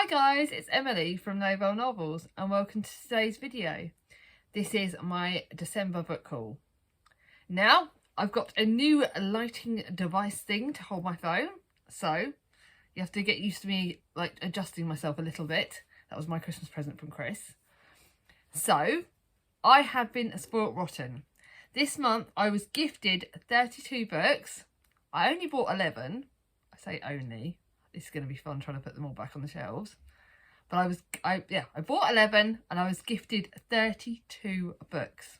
Hi guys, it's Emily from Novel Novels and welcome to today's video. This is my December book haul. Now, I've got a new lighting device thing to hold my phone, so you have to get used to me like adjusting myself a little bit. That was my Christmas present from Chris. So, I have been spoilt rotten. This month I was gifted 32 books. I only bought 11. I say only. This is going to be fun trying to put them all back on the shelves. But I bought 11 and I was gifted 32 books.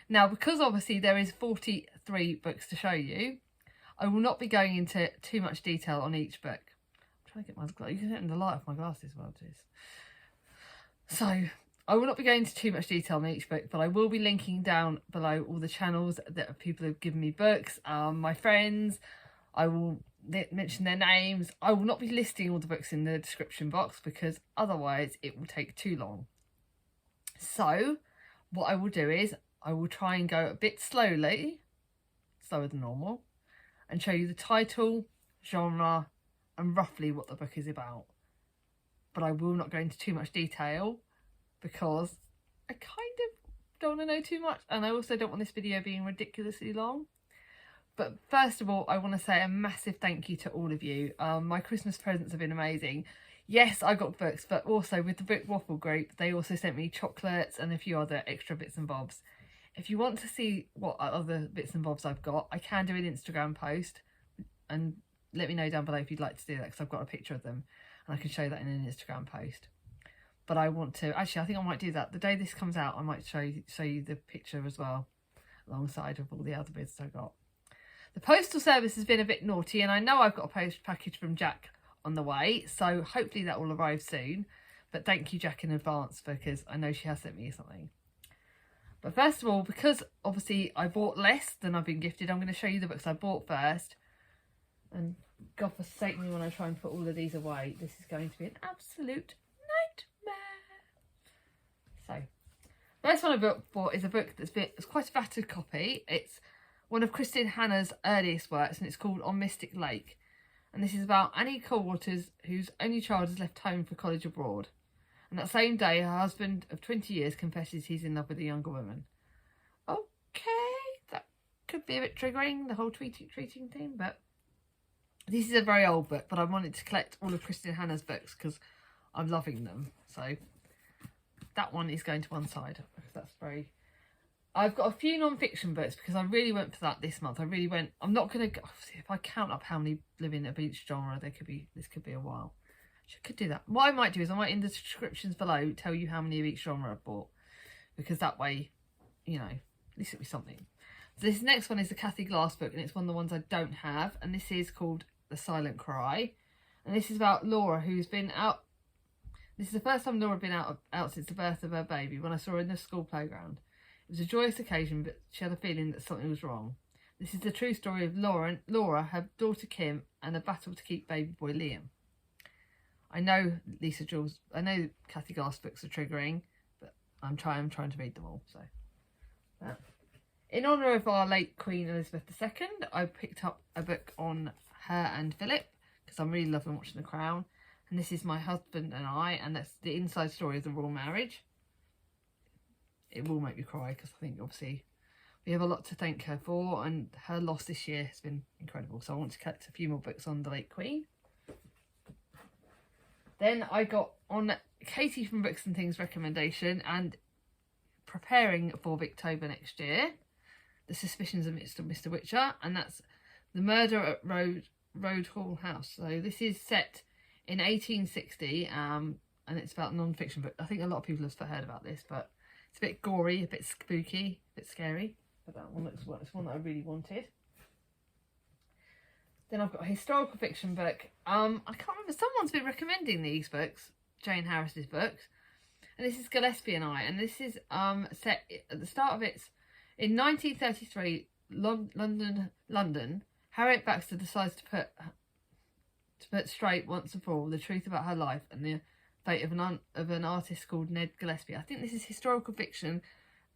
Now, because obviously there is 43 books to show you, I will not be going into too much detail on each book. I'm trying to get my glasses. You can see it in the light of my glasses well, it is. So, I will not be going into too much detail on each book, but I will be linking down below all the channels that people have given me books, my friends. I will mention their names. I will not be listing all the books in the description box because otherwise it will take too long. So what I will do is I will try and go a bit slowly, slower than normal, and show you the title, genre, and roughly what the book is about. But I will not go into too much detail because I kind of don't want to know too much, and I also don't want this video being ridiculously long. But first of all, I want to say a massive thank you to all of you. My Christmas presents have been amazing. Yes, I got books, but also with the Book Waffle group, they also sent me chocolates and a few other extra bits and bobs. If you want to see what other bits and bobs I've got, I can do an Instagram post, and let me know down below if you'd like to do that, because I've got a picture of them and I can show that in an Instagram post. But I want to, actually I think I might do that. The day this comes out, I might show you the picture as well, alongside of all the other bits I got. The postal service has been a bit naughty, and I know I've got a post package from Jack on the way, so hopefully that will arrive soon. But thank you, Jack, in advance, because I know she has sent me something. But first of all, because obviously I bought less than I've been gifted, I'm going to show you the books I bought first. And God forsake me when I try and put all of these away. This is going to be an absolute nightmare. So, first one I bought is a book it's quite a battered copy. It's one of Christine Hanna's earliest works, and it's called On Mystic Lake. And this is about Annie Coldwater's, whose only child is left home for college abroad. And that same day, her husband of 20 years confesses he's in love with a younger woman. Okay, that could be a bit triggering, the whole treating thing, but this is a very old book, but I wanted to collect all of Christine Hanna's books because I'm loving them. So that one is going to one side because that's very... I've got a few non-fiction books because I really went for that this month. I'm not going to... If I count up how many live in each genre, this could be a while. I could do that. What I might do is I might, in the descriptions below, tell you how many of each genre I've bought. Because that way, you know, at least it'll be something. So this next one is the Kathy Glass book, and it's one of the ones I don't have. And this is called The Silent Cry. And this is about Laura, who's been out... This is the first time Laura had been out since the birth of her baby, when I saw her in the school playground. It was a joyous occasion, but she had a feeling that something was wrong. This is the true story of Laura, her daughter Kim, and a battle to keep baby boy Liam. I know Kathy Glass books are triggering, but I'm trying to read them all. So, in honour of our late Queen Elizabeth II, I picked up a book on her and Philip because I'm really loving watching The Crown. And this is My Husband and I, and that's the inside story of the royal marriage. It will make me cry because I think obviously we have a lot to thank her for, and her loss this year has been incredible. So I want to collect a few more books on the late Queen. Then I got on Katie from Books and Things recommendation and preparing for Victober next year, The Suspicions of Mr. Witcher, and that's The Murder at Road Hall House. So this is set in 1860, and it's about non-fiction book. I think a lot of people have heard about this, but it's a bit gory, a bit spooky, a bit scary. But that one looks well. It's one that I really wanted. Then I've got a historical fiction book. I can't remember. Someone's been recommending these books, Jane Harris's books. And this is Gillespie and I. And this is set at the start of it's in 1933, London. Harriet Baxter decides to put straight once and for all the truth about her life and the fate of an artist called Ned Gillespie. I think this is historical fiction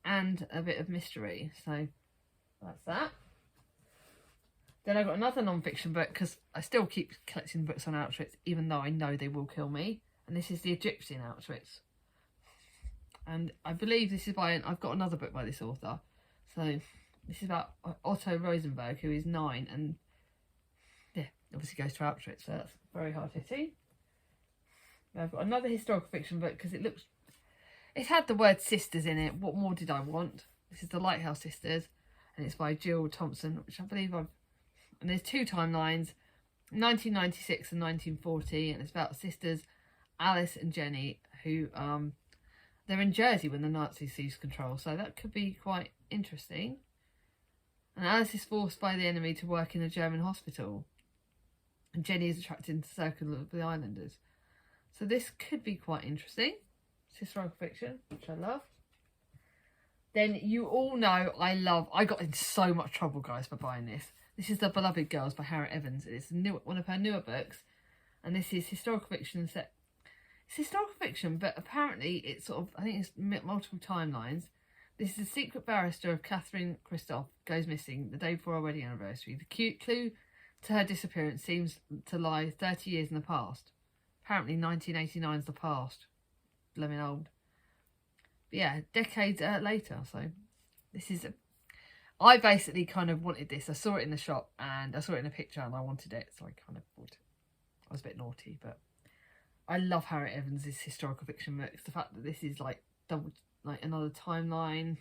and a bit of mystery. So that's that. Then I got another non-fiction book because I still keep collecting books on Outfits, even though I know they will kill me. and this is the Egyptian Auschwitz. And I believe this is by, I've got another book by this author. So this is about Otto Rosenberg, who is 9 and yeah, obviously goes to Auschwitz, so that's very hard hitting. I've got another historical fiction book because it had the word sisters in it. What more did I want? This is The Lighthouse Sisters, and it's by Jill Thompson, which I believe and there's 2 timelines, 1996 and 1940, and it's about sisters Alice and Jenny, who they're in Jersey when the Nazis seized control, so that could be quite interesting. And Alice is forced by the enemy to work in a German hospital, and Jenny is attracted into the circle of the islanders. So this could be quite interesting. It's historical fiction, which I love. Then you all know I got in so much trouble, guys, for buying this. This is The Beloved Girls by Harriet Evans. It's one of her newer books, and this is historical fiction set. It's historical fiction, but apparently it's sort of, I think it's multiple timelines. This is the secret barrister of Catherine Christoph goes missing the day before our wedding anniversary. The clue to her disappearance seems to lie 30 years in the past. Apparently 1989 is the past. Blooming old. But yeah, decades later. So this is... I basically kind of wanted this. I saw it in the shop and I saw it in a picture and I wanted it. So I kind of bought it. I was a bit naughty, but... I love Harriet Evans' historical fiction books. The fact that this is like another timeline.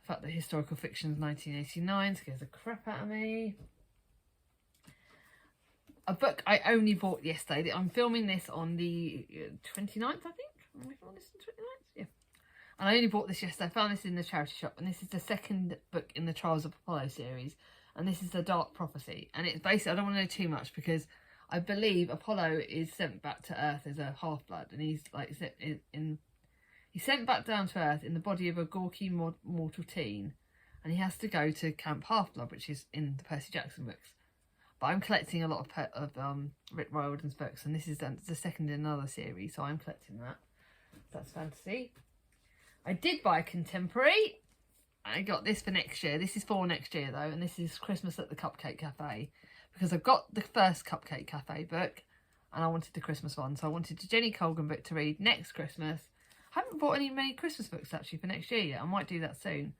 The fact that historical fiction is 1989 scares the crap out of me. A book I only bought yesterday. I'm filming this on the 29th, I think. Am I filming this on the 29th? Yeah. And I only bought this yesterday. I found this in the charity shop. And this is the second book in the Trials of Apollo series. And this is The Dark Prophecy. And it's basically, I don't want to know too much because I believe Apollo is sent back to Earth as a half-blood, and he's like he's sent back down to Earth in the body of a gawky mortal teen, and he has to go to Camp Half-Blood, which is in the Percy Jackson books. But I'm collecting a lot of Rick Riordan's books, and this is the second in another series, so I'm collecting that. That's fantasy. I did buy a contemporary. I got this for next year. This is for next year though, and this is Christmas at the Cupcake Cafe. Because I've got the first Cupcake Cafe book and I wanted the Christmas one. So I wanted the Jenny Colgan book to read next Christmas. I haven't bought many Christmas books actually for next year yet. I might do that soon.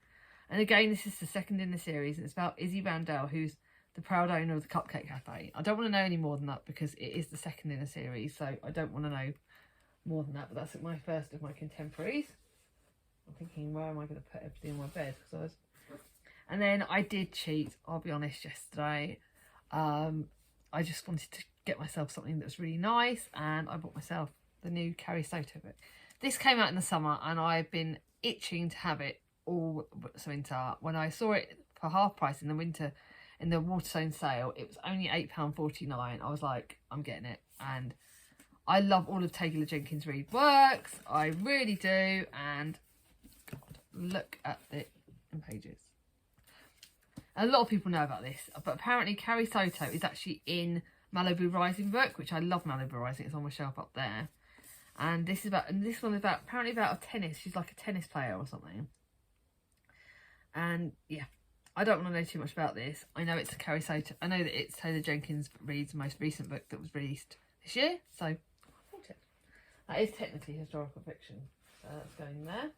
And again, this is the second in the series. And it's about Izzy Randell, who's the proud owner of the Cupcake Cafe. I don't want to know any more than that because it is the second in a series. So I don't want to know more than that. But that's my first of my contemporaries. I'm thinking, where am I going to put everything in my bed? And then I did cheat, I'll be honest, yesterday. I just wanted to get myself something that was really nice, and I bought myself the new Carrie Soto book. This came out in the summer and I've been itching to have it all winter. When I saw it for half price in the winter in the Waterstone sale, it was only £8.49. I was like, I'm getting it. And I love all of Taylor Jenkins Reid works, I really do. And God, look at it in pages. A lot of people know about this, but apparently Carrie Soto is actually in Malibu Rising book, which I love. Malibu Rising, it's on my shelf up there. And this one is apparently about a tennis. She's like a tennis player or something. And yeah, I don't want to know too much about this. I know it's a Carrie Soto. I know that it's Taylor Jenkins Reid's most recent book that was released this year. So I bought it. That is technically historical fiction, so that's going there.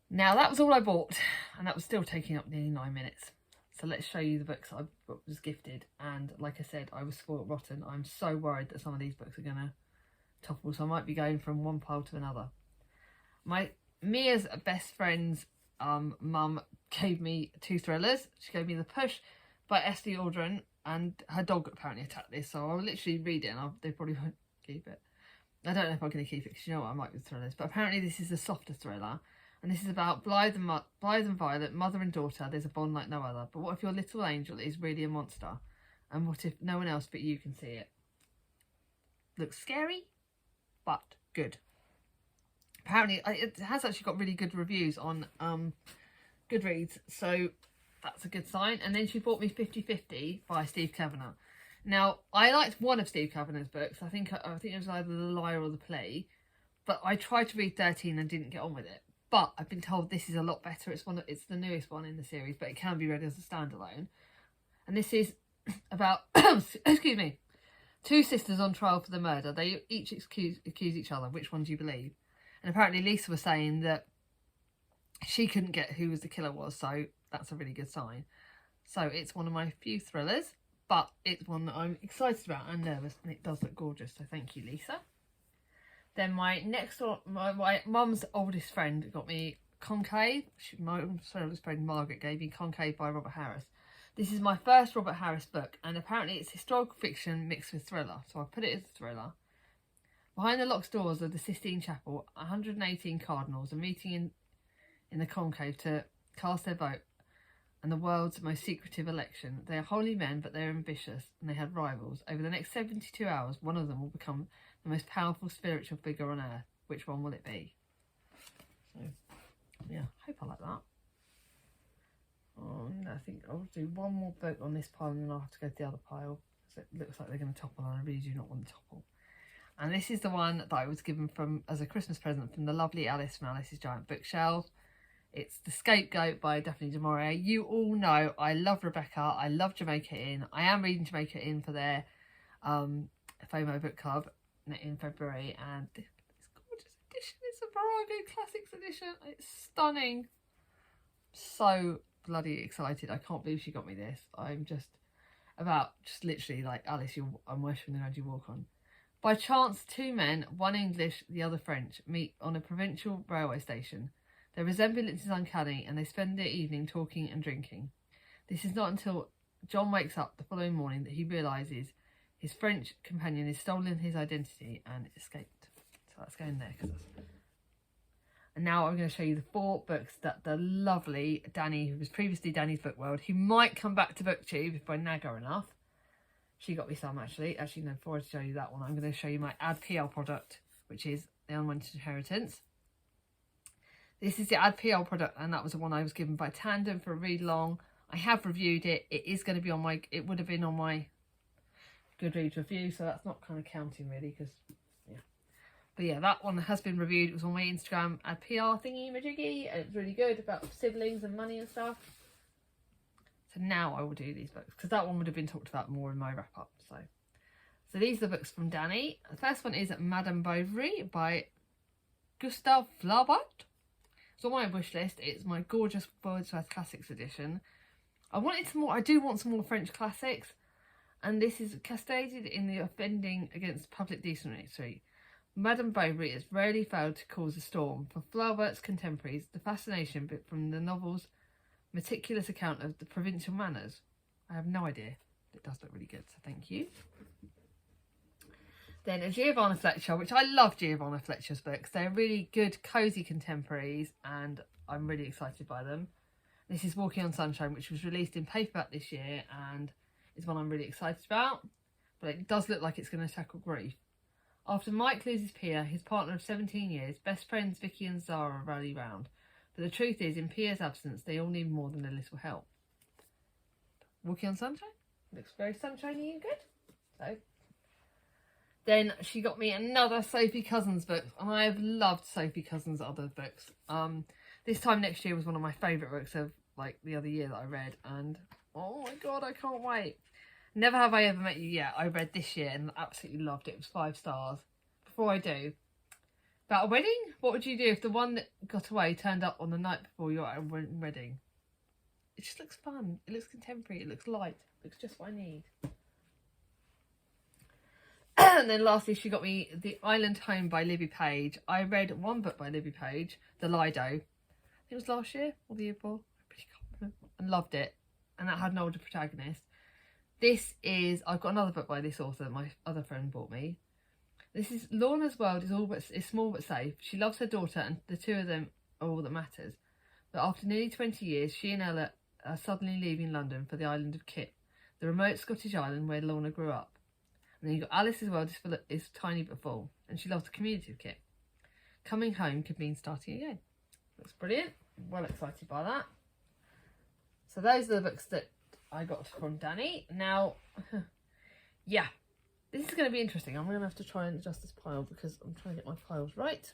Now that was all I bought, and that was still taking up nearly 9 minutes. So let's show you the books I was gifted. And like I said, I was spoilt rotten. I'm so worried that some of these books are going to topple, so I might be going from one pile to another. Mia's best friend's mum gave me 2 thrillers. She gave me The Push by Esther Aldrin, and her dog apparently attacked this, so I'll literally read it and they probably won't keep it. I don't know if I'm going to keep it because you know what I'm like with thrillers, but apparently this is a softer thriller. And this is about Blythe and Violet, mother and daughter. There's a bond like no other. But what if your little angel is really a monster? And what if no one else but you can see it? Looks scary, but good. Apparently, it has actually got really good reviews on Goodreads. So that's a good sign. And then she bought me 50/50 by Steve Kavanagh. Now, I liked one of Steve Kavanagh's books. I think it was either The Liar or The Play. But I tried to read 13 and didn't get on with it. But I've been told this is a lot better. It's the newest one in the series, but it can be read as a standalone. And this is about, excuse me, Two sisters on trial for the murder. They each accuse each other. Which one do you believe? And apparently Lisa was saying that she couldn't get who was the killer was, so that's a really good sign. So it's one of my few thrillers, but it's one that I'm excited about and nervous, and it does look gorgeous, so thank you, Lisa. Then my next one, my mum's oldest friend got me Concave. My oldest friend Margaret gave me Concave by Robert Harris. This is my first Robert Harris book, and apparently it's historical fiction mixed with thriller, so I put it as a thriller. Behind the locked doors of the Sistine Chapel, 118 cardinals are meeting in the conclave to cast their vote and the world's most secretive election. They are holy men, but they are ambitious, and they have rivals. Over the next 72 hours, one of them will become the most powerful spiritual figure on earth. Which one will it be? So, yeah, I hope I like that. Oh, no, I think I'll do one more book on this pile, and then I'll have to go to the other pile, because it looks like they're going to topple, and I really do not want to topple. And this is the one that I was given as a Christmas present from the lovely Alice from Alice's Giant Bookshelf. It's The Scapegoat by Daphne du Maurier. You all know I love Rebecca. I love Jamaica Inn. I am reading Jamaica Inn for their FOMO book club in February. And this gorgeous edition. It's a Virago Classics edition. It's stunning. So bloody excited. I can't believe she got me this. I'm just literally like, Alice, I'm worshipping the road you walk on. By chance, two men, one English, the other French, meet on a provincial railway station. Their resemblance is uncanny, and they spend their evening talking and drinking. This is not until John wakes up the following morning that he realises his French companion has stolen his identity and escaped. So that's going there. And now I'm going to show you the 4 books that the lovely Danny, who was previously Danny's Book World, who might come back to BookTube if I nag her enough. She got me some, actually. Actually, no, before I show you that one, I'm going to show you my AdPL product, which is The Unwanted Inheritance. This is the AdPL product, and that was the one I was given by Tandem for a read along. I have reviewed it. It is going to be on my, it would have been on my Goodreads review, so that's not kind of counting really, because, yeah. But yeah, that one has been reviewed. It was on my Instagram AdPL thingy-majiggy, and it's really good about siblings and money and stuff. So now I will do these books, because that one would have been talked about more in my wrap-up. So these are the books from Danny. The first one is Madame Bovary by Gustave Flaubert. It's on my wish list. It's my gorgeous Wordsworth Classics edition. I do want some more French classics, and this is castrated in the offending against public decency. Madame Bovary has rarely failed to cause a storm. For Flaubert's contemporaries, the fascination from the novel's meticulous account of the provincial manners. I have no idea. It does look really good, so thank you. Then a Giovanna Fletcher, which I love Giovanna Fletcher's books. They're really good, cosy contemporaries, and I'm really excited by them. This is Walking on Sunshine, which was released in paperback this year, and is one I'm really excited about. But it does look like it's going to tackle grief. After Mike loses Pia, his partner of 17 years, best friends Vicky and Zara rally round. But the truth is, in Pia's absence, they all need more than a little help. Walking on Sunshine? Looks very sunshiny and good. So, then she got me another Sophie Cousins book, and I have loved Sophie Cousins' other books. This Time Next Year was one of my favourite books of like the other year that I read, and oh my god, I can't wait. Never Have I Ever Met You Yet, I read this year and absolutely loved it. It was 5 stars. Before I do, about a wedding? What would you do if the one that got away turned up on the night before your wedding? It just looks fun. It looks contemporary. It looks light. It looks just what I need. And then lastly, she got me The Island Home by Libby Page. I read one book by Libby Page, The Lido. I think it was last year or the year before. I really can't remember. And loved it. And that had an older protagonist. I've got another book by this author that my other friend bought me. This is Lorna's world is small but safe. She loves her daughter, and the two of them are all that matters. But after nearly 20 years, she and Ella are suddenly leaving London for the island of Kip, the remote Scottish island where Lorna grew up. And then you've got Alice's world is tiny but full, and she loves the community of Kip. Coming home could mean starting again. Looks brilliant. Well excited by that. So those are the books that I got from Danny. Now, yeah, this is going to be interesting. I'm going to have to try and adjust this pile because I'm trying to get my piles right.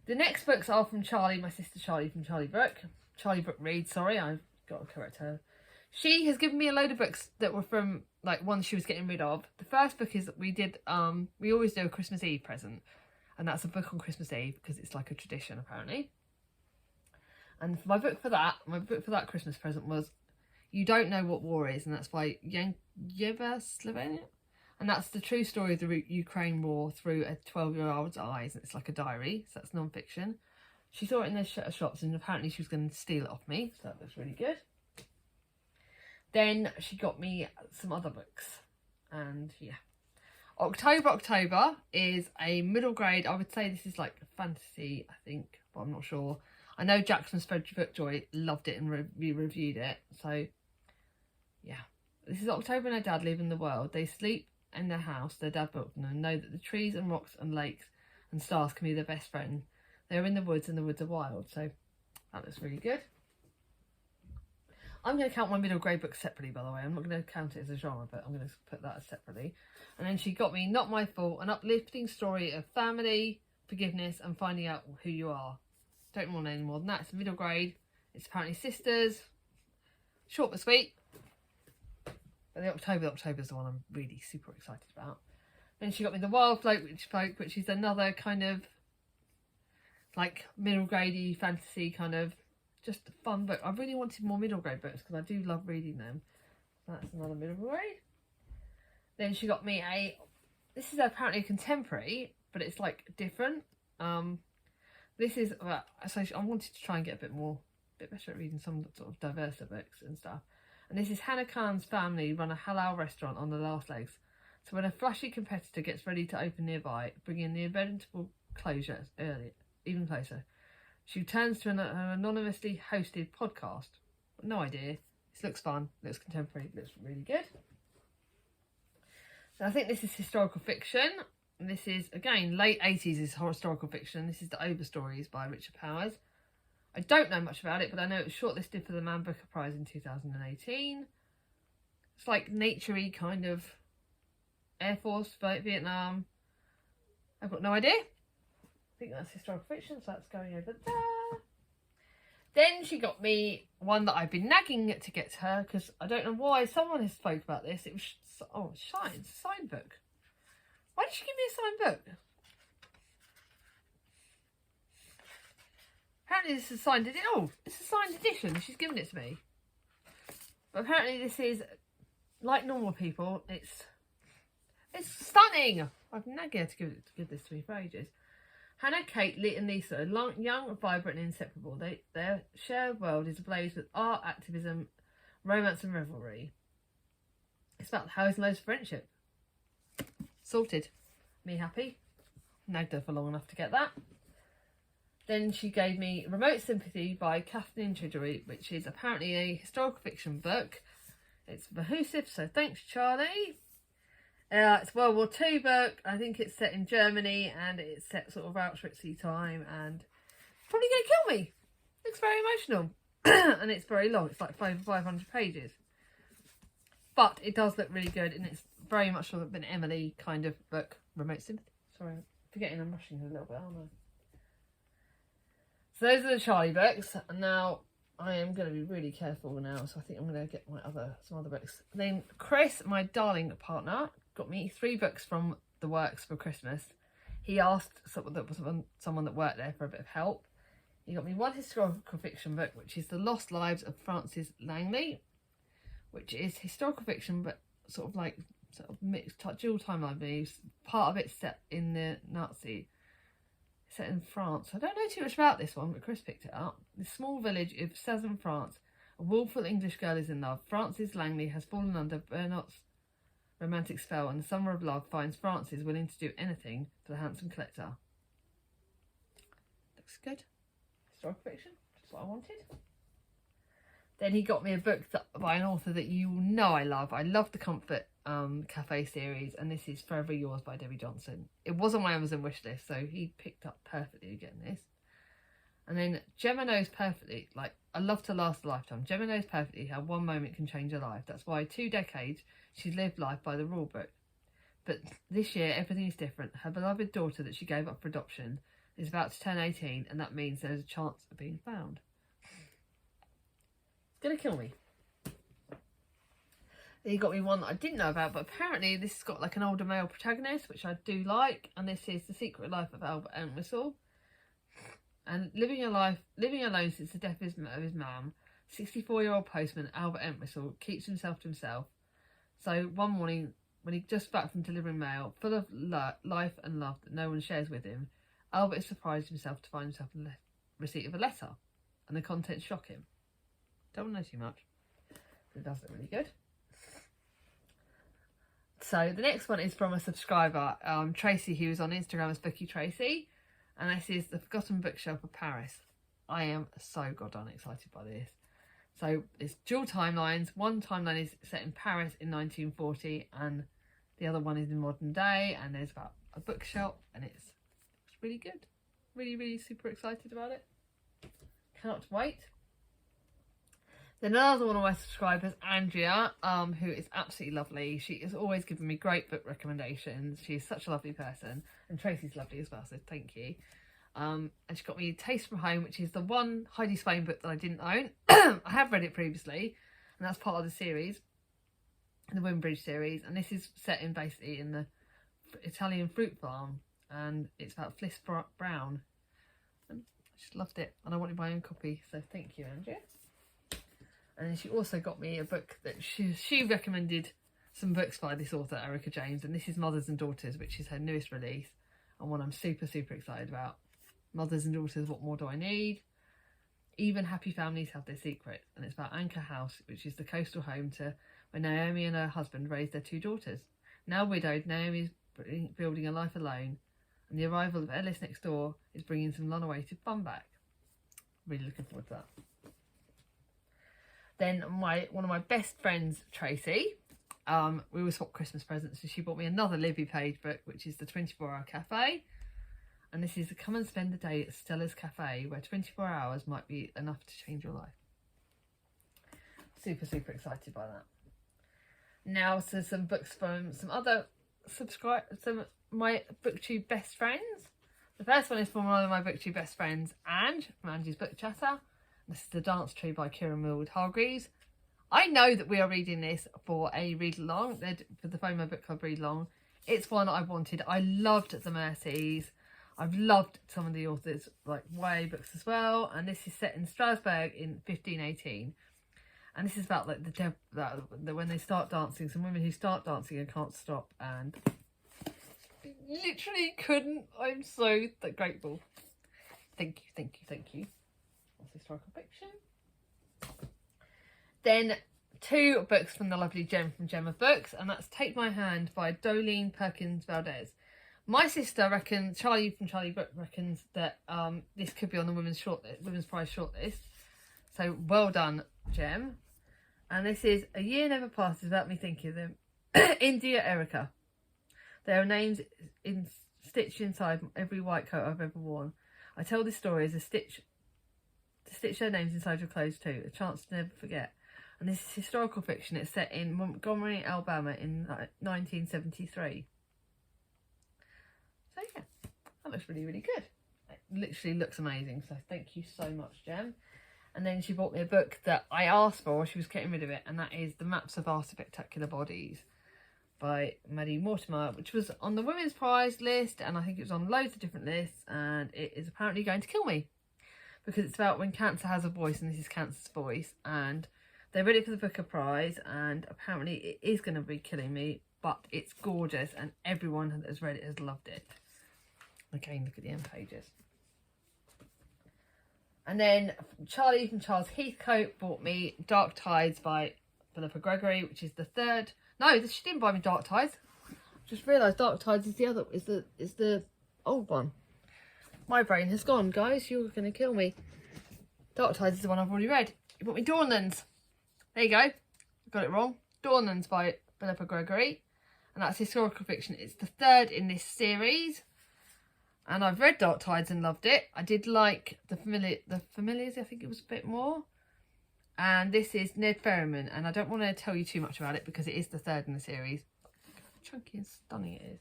The next books are from Charlie, my sister Charlie from Charlie Brooke. Charlie Brooke Reed, sorry, I've got to correct her. She has given me a load of books that were from like ones she was getting rid of. The first book is we always do a Christmas Eve present, and that's a book on Christmas Eve because it's like a tradition apparently. And my book for that Christmas present was You Don't Know What War Is, and that's by Yeva Slovenia. And that's the true story of the Ukraine war through a 12-year-old's eyes. And it's like a diary, so that's non-fiction. She saw it in the shops and apparently she was going to steal it off me, so that looks really good. Then she got me some other books. And yeah. October is a middle grade. I would say this is like fantasy, I think, but I'm not sure. I know Jackson Spread Book Joy loved it and reviewed it. So yeah. This is October and her dad leaving the world. They sleep in their house, their dad built them, and know that the trees and rocks and lakes and stars can be their best friend. They're in the woods and the woods are wild. So that looks really good. I'm going to count my middle grade books separately, by the way. I'm not going to count it as a genre, but I'm going to put that as separately. And then she got me Not My Fault, an uplifting story of family, forgiveness, and finding out who you are. Don't want any more than that. It's middle grade. It's apparently sisters. Short but sweet. But the October is the one I'm really super excited about. Then she got me the Wildflowers Folk, which is another kind of like middle gradey fantasy kind of just a fun book. I really wanted more middle grade books because I do love reading them. That's another middle grade. Then she got me this is apparently a contemporary, but it's like different. This is so I wanted to try and get a bit better at reading some sort of diverse books and stuff. And this is Hannah Khan's family run a halal restaurant on the last legs. So when a flashy competitor gets ready to open nearby, bringing the inevitable closure even closer, she turns to an anonymously hosted podcast. No idea. This looks fun. Looks contemporary. Looks really good. So I think this is historical fiction. And this is, again, late 80s is historical fiction. This is the Overstories by Richard Powers. I don't know much about it, but I know it was shortlisted for the Man Booker Prize in 2018. It's like nature-y kind of Air Force, Vietnam. I've got no idea. I think that's historical fiction, so that's going over there. Then she got me one that I've been nagging to get to her because I don't know why someone has spoke about this. It was, Shine, it's a signed book. Why did she give me a signed book? Apparently this is a signed edition. Oh, it's a signed edition. She's given it to me. But apparently this is, like normal people, it's stunning. I've nagged her to give this to me for ages. Hannah, Kate, Lee and Lisa are young, vibrant and inseparable. Their shared world is ablaze with art, activism, romance and revelry. It's about the highs and lows of friendship. Sorted. Me happy. Nagged her for long enough to get that. Then she gave me Remote Sympathy by Kathleen Chidgery, which is apparently a historical fiction book. It's Mahusive, so thanks, Charlie. It's a World War II book. I think it's set in Germany and it's set sort of Auschwitz time and probably going to kill me. Looks very emotional. And it's very long. It's like over 500 pages. But it does look really good and it's very much sort of an Emily kind of book. Remote Sympathy. Sorry, I'm forgetting I'm rushing a little bit, aren't I? So those are the Charlie books. And now I am going to be really careful now. So I think I'm going to get some other books. Then Chris, my darling partner, got me 3 books from the works for Christmas. He asked someone that worked there for a bit of help. He got me one historical fiction book, which is The Lost Lives of Frances Langley, which is historical fiction, but sort of mixed dual timeline views. Part of it's set in the set in France. I don't know too much about this one, but Chris picked it up. This small village of southern France, a willful English girl is in love. Frances Langley has fallen under Bernard's romantic spell, and the summer of love finds Frances willing to do anything for the handsome collector. Looks good. Historical fiction, just what I wanted. Then he got me a book by an author that you know I love. I love the Comfort Cafe series, and this is Forever Yours by Debbie Johnson. It was on my Amazon wishlist, so he picked up perfectly getting this. And then Gemma Knows Perfectly, like I love to last a lifetime. Gemma knows perfectly how one moment can change her life. That's why 2 decades she's lived life by the rule book. But this year everything is different. Her beloved daughter that she gave up for adoption is about to turn 18, and that means there's a chance of being found. It's gonna kill me. Then you got me one that I didn't know about, but apparently this has got like an older male protagonist, which I do like. And this is The Secret Life of Albert Entwistle. And living alone since the death of his mum, 64-year-old postman Albert Entwistle keeps himself to himself. So one morning, when he just back from delivering mail, full of life and love that no one shares with him, Albert is surprised himself to find himself in the receipt of a letter, and the contents shock him. Don't know too much, but it does look really good. So the next one is from a subscriber, Tracy, who is on Instagram as Bookie Tracy, and this is The Forgotten Bookshelf of Paris. I am so goddamn excited by this. So it's dual timelines. One timeline is set in Paris in 1940, and the other one is in modern day, and there's about a bookshelf, and it's really good. Really, really super excited about it. Cannot wait. Then another one of my subscribers, Andrea, who is absolutely lovely. She is always giving me great book recommendations. She is such a lovely person, and Tracy's lovely as well, so thank you. And she got me Taste from Home, which is the one Heidi Swain book that I didn't own. I have read it previously, and that's part of the series, the Wimbridge series. And this is set in basically in the Italian fruit farm, and it's about Fliss Brown. And I just loved it, and I wanted my own copy, so thank you, Andrea. And then she also got me a book that she recommended some books by this author, Erica James, and this is Mothers and Daughters, which is her newest release, and one I'm super, super excited about. Mothers and Daughters, What More Do I Need? Even happy families have their secrets, and it's about Anchor House, which is the coastal home to where Naomi and her husband raised their 2 daughters. Now widowed, Naomi is building a life alone, and the arrival of Ellis next door is bringing some long-awaited fun back. Really looking forward to that. Then one of my best friends, Tracy, we always swap Christmas presents, so she bought me another Libby Page book, which is The 24-Hour Cafe. And this is Come and Spend the Day at Stella's Cafe, where 24 hours might be enough to change your life. Super, super excited by that. Now to some books from some other my BookTube best friends. The first one is from one of my BookTube best friends, Ange, from Angie's Book Chatter. This is The Dance Tree by Kieran Millwood Hargreaves. I know that we are reading this for a read-along, for the FOMO Book Club read-along. It's one I wanted. I loved The Mercies. I've loved some of the authors' like YA books as well. And this is set in Strasbourg in 1518. And this is about like when they start dancing, some women who start dancing and can't stop, and literally couldn't. I'm so grateful. Thank you, thank you, thank you. That's historical fiction. Then 2 books from the lovely Gem from Gem of Books, and that's Take My Hand by Dolene Perkins Valdez. My sister reckons, Charlie from Charlie Book reckons that this could be on the Women's Prize shortlist. So well done, Gem. And this is A Year Never Passes Without Me Thinking of Them. India Erica. There are names stitched inside every white coat I've ever worn. I tell this story as to stitch their names inside your clothes too, a chance to never forget. And this is historical fiction. It's set in Montgomery, Alabama in 1973. So yeah, that looks really, really good. It literally looks amazing. So thank you so much, Gem. And then she bought me a book that I asked for, she was getting rid of it, and that is The Maps of Our Spectacular Bodies by Maddie Mortimer, which was on the Women's Prize list, and I think it was on loads of different lists, and it is apparently going to kill me because it's about when cancer has a voice, and this is cancer's voice, and they read it for the Booker Prize, and apparently it is going to be killing me, but it's gorgeous, and everyone that has read it has loved it. Again, look at the end pages. And then Charlie from Charles Heathcote bought me Dark Tides by Philippa Gregory, which is the 3rd. No, she didn't buy me Dark Tides. Just realised Dark Tides is the old one. My brain has gone, guys. You're going to kill me. Dark Tides is the one I've already read. You bought me Dawnlands. There you go. I got it wrong. Dawnlands by Philippa Gregory. And that's historical fiction. It's the 3rd in this series. And I've read Dark Tides and loved it. I did like the Familiars, I think it was a bit more. And this is Ned Ferryman. And I don't want to tell you too much about it because it is the 3rd in the series. Look how chunky and stunning it is.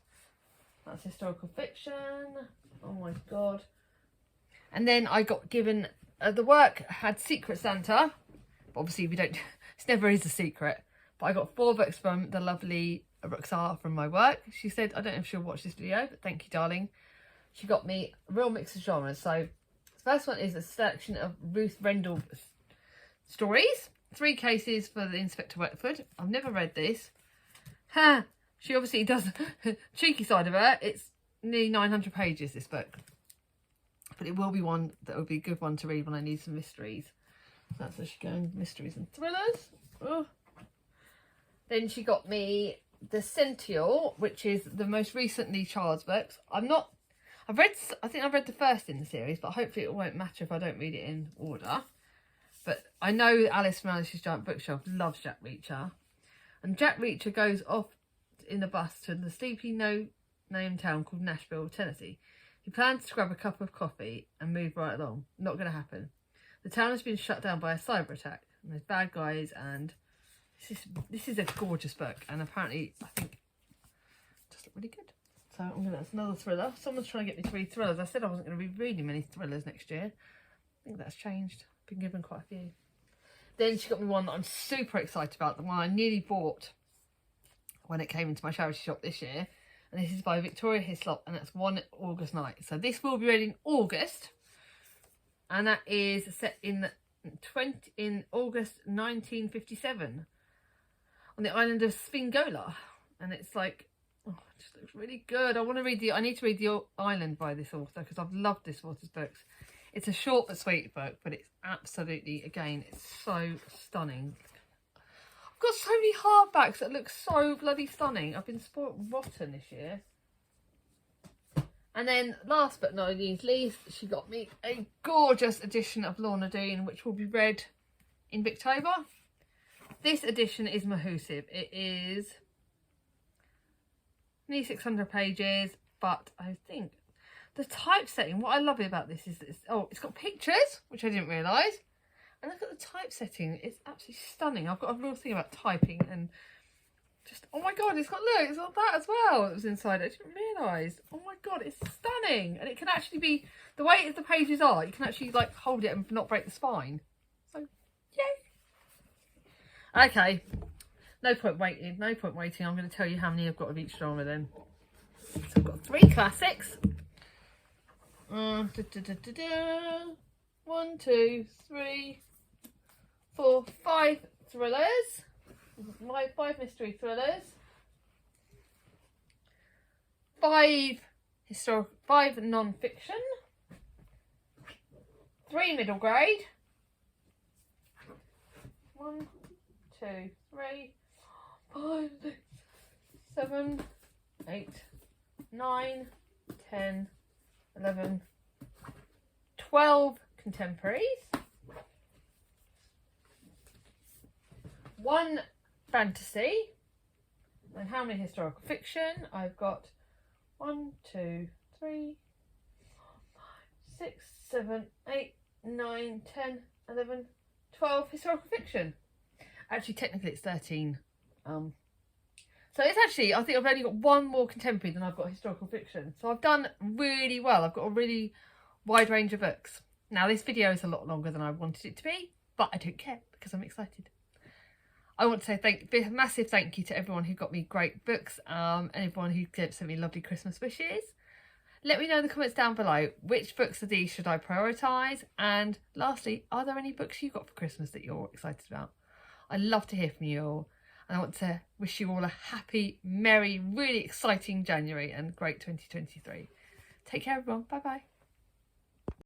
That's historical fiction. Oh my God. And then I got given, the work had Secret Santa. But obviously we don't, it never is a secret. But I got 4 books from the lovely Roxana from my work. She said, I don't know if she'll watch this video, but thank you, darling. She got me a real mix of genres. So the first one is a selection of Ruth Rendell stories. 3 cases for the Inspector Wexford. I've never read this. Ha! She obviously does cheeky side of her. It's nearly 900 pages, this book. But it will be one that will be a good one to read when I need some mysteries. That's where she goes, mysteries and thrillers. Oh. Then she got me the Sentile, which is the most recently child's books. I think I've read the first in the series, but hopefully it won't matter if I don't read it in order. But I know Alice from Alice's Giant Bookshelf loves Jack Reacher. And Jack Reacher goes off in a bus to the sleepy no-name town called Nashville, Tennessee. He plans to grab a cup of coffee and move right along. Not going to happen. The town has been shut down by a cyber attack. And there's bad guys, and this is a gorgeous book. And apparently, I think it does look really good. So that's another thriller. Someone's trying to get me to read thrillers. I said I wasn't going to be reading many thrillers next year. I think that's changed. I've been given quite a few. Then she got me one that I'm super excited about. The one I nearly bought when it came into my charity shop this year. And this is by Victoria Hislop, and that's One August Night. So this will be read in August. And that is set in August 1957 on the island of Spingola. And it's like, oh, it just looks really good. I need to read The Island by this author because I've loved this author's books. It's a short but sweet book, but it's absolutely, again, it's so stunning. I've got so many hardbacks that look so bloody stunning. I've been spoilt rotten this year. And then last but not least, she got me a gorgeous edition of Lorna Dean, which will be read in Bictober. This edition is mahoosive. It is nearly 600 pages, but I think the typesetting, what I love about this is that it's got pictures, which I didn't realise. And look at the typesetting, it's absolutely stunning. I've got a real thing about typing and just, oh my God, it's got that as well. It was inside, I didn't realise. Oh my God, it's stunning. And it can actually be, the way the pages are, you can actually like hold it and not break the spine. So, yay. Okay, no point waiting. I'm going to tell you how many I've got of each genre then. So I've got 3 classics. 1, 2, 3, 4, 5 thrillers. My 5 mystery thrillers. 5 non-fiction. 3 middle grade. 1, 2, 3, 4, 5, 6, 7, 8, 9, 10, 11, 12 contemporaries, 1 fantasy, and how many historical fiction? I've got 1, 2, 3, 4, 5, 6, 7, 8, 9, 10, 11, 12 historical fiction. Actually, technically it's 13. So it's actually, I think I've only got 1 more contemporary than I've got historical fiction. So I've done really well. I've got a really wide range of books. Now this video is a lot longer than I wanted it to be, but I don't care because I'm excited. I want to say a massive thank you to everyone who got me great books, and everyone who sent me lovely Christmas wishes. Let me know in the comments down below, which books of these should I prioritise? And lastly, are there any books you got for Christmas that you're excited about? I'd love to hear from you all. And I want to wish you all a happy, merry, really exciting January and great 2023. Take care, everyone. Bye-bye.